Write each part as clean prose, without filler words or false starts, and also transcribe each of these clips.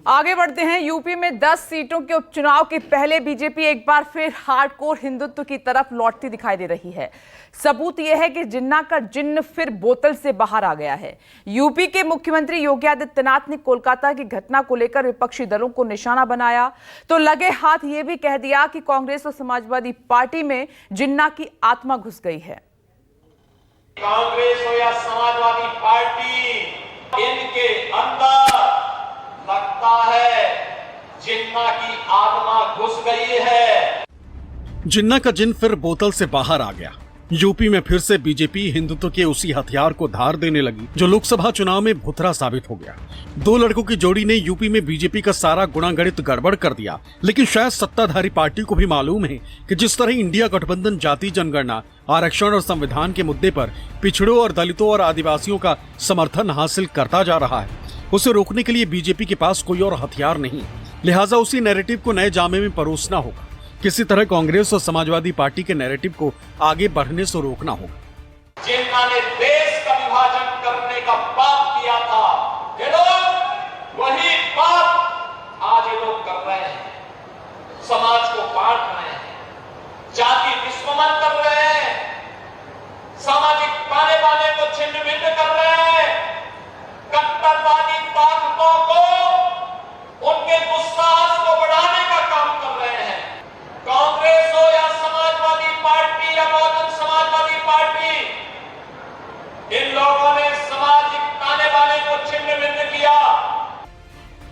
आगे बढ़ते हैं। यूपी में 10 सीटों के उपचुनाव के पहले बीजेपी एक बार फिर हार्डकोर हिंदुत्व की तरफ लौटती दिखाई दे रही है। सबूत यह है कि जिन्ना का जिन्न फिर बोतल से बाहर आ गया है। यूपी के मुख्यमंत्री योगी आदित्यनाथ ने कोलकाता की घटना को लेकर विपक्षी दलों को निशाना बनाया तो लगे हाथ यह भी कह दिया कि कांग्रेस और समाजवादी पार्टी में जिन्ना की आत्मा घुस गई है। कांग्रेस हो या समाजवादी पार्टी, इनके अंदर लगता है जिन्ना की आत्मा घुस गई है। जिन्ना का जिन्न फिर बोतल से बाहर आ गया। यूपी में फिर से बीजेपी हिंदुत्व के उसी हथियार को धार देने लगी जो लोकसभा चुनाव में भुतरा साबित हो गया। दो लड़कों की जोड़ी ने यूपी में बीजेपी का सारा गुणागणित गड़बड़ कर दिया, लेकिन शायद सत्ताधारी पार्टी को भी मालूम है कि जिस तरह इंडिया गठबंधन जाति जनगणना, आरक्षण और संविधान के मुद्दे पर पिछड़ों और दलितों और आदिवासियों का समर्थन हासिल करता जा रहा है, उसे रोकने के लिए बीजेपी के पास कोई और हथियार नहीं। लिहाजा उसी नैरेटिव को नए जामे में परोसना होगा। किसी तरह कांग्रेस और समाजवादी पार्टी के नैरेटिव को आगे बढ़ने से रोकना होगा। जिन्ना ने देश का विभाजन करने का पाप किया था, ये लोग वही पाप आज ये लोग कर रहे हैं। समाज को बांट रहे हैं, जाति दुश्मन कर रहे हैं, सामाजिक ताने बाने को छिन्न भिन्न कर रहे हैं, कट्टरवादी ताकतों को, उनके दुस्साहस को बढ़ाने का काम कर रहे हैं। कांग्रेस हो या समाजवादी पार्टी या बहुजन समाजवादी पार्टी, इन लोगों ने सामाजिक ताने बाने को छिन्न भिन्न किया।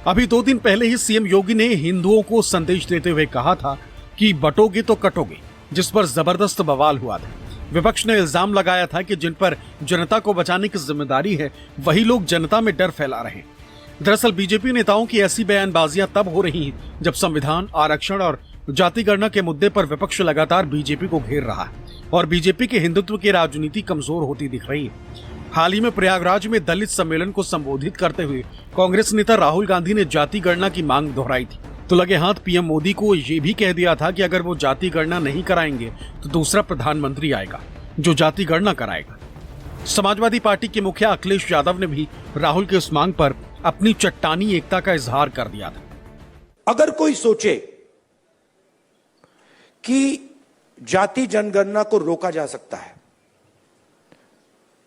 अभी 2 दिन पहले ही सीएम योगी ने हिंदुओं को संदेश देते हुए कहा था कि बटोगे तो कटोगे, जिस पर जबरदस्त बवाल हुआ था। विपक्ष ने इल्जाम लगाया था कि जिन पर जनता को बचाने की जिम्मेदारी है, वही लोग जनता में डर फैला रहे हैं। दरअसल बीजेपी नेताओं की ऐसी बयानबाजियां तब हो रही हैं जब संविधान, आरक्षण और जाति गणना के मुद्दे पर विपक्ष लगातार बीजेपी को घेर रहा है और बीजेपी के हिंदुत्व की राजनीति कमजोर होती दिख रही है। हाल ही में प्रयागराज में दलित सम्मेलन को संबोधित करते हुए कांग्रेस नेता राहुल गांधी ने जाति गणना की मांग दोहराई थी तो लगे हाथ पीएम मोदी को ये भी कह दिया था कि अगर वो जाति गणना नहीं कराएंगे तो दूसरा प्रधानमंत्री आएगा जो जाति गणना कराएगा। समाजवादी पार्टी के मुखिया अखिलेश यादव ने भी राहुल की इस मांग पर अपनी चट्टानी एकता का इजहार कर दिया था। अगर कोई सोचे कि जाति जनगणना को रोका जा सकता है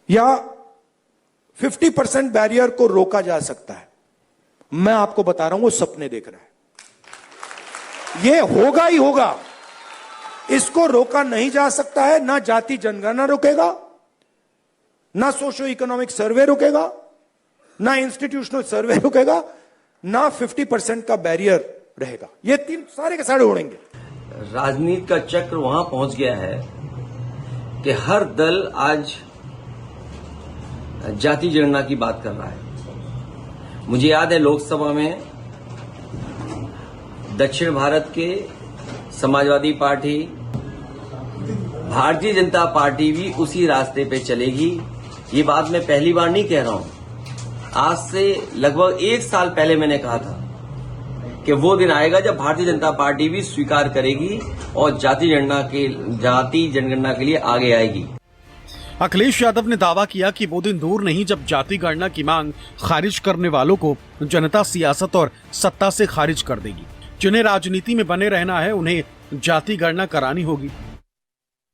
या 50% बैरियर को रोका जा सकता है, मैं आपको बता रहा हूं वो सपने देख रहा है। ये होगा ही होगा, इसको रोका नहीं जा सकता है। ना जाति जनगणना रोकेगा, ना सोशो इकोनॉमिक सर्वे रोकेगा, ना इंस्टीट्यूशनल सर्वे रोकेगा, ना 50% का बैरियर रहेगा। ये 3 सारे के सारे उड़ेंगे। राजनीति का चक्र वहां पहुंच गया है कि हर दल आज जाति जनगणना की बात कर रहा है। मुझे याद है लोकसभा में दक्षिण भारत के समाजवादी पार्टी, भारतीय जनता पार्टी भी उसी रास्ते पे चलेगी। ये बात मैं पहली बार नहीं कह रहा हूं। आज से लगभग 1 साल पहले मैंने कहा था कि वो दिन आएगा जब भारतीय जनता पार्टी भी स्वीकार करेगी और जाति जनगणना के लिए आगे आएगी। अखिलेश यादव ने दावा किया कि वो दिन दूर नहीं जब जाति गणना की मांग खारिज करने वालों को जनता सियासत और सत्ता से खारिज कर देगी। जिन्हें राजनीति में बने रहना है, उन्हें जाति गणना करानी होगी।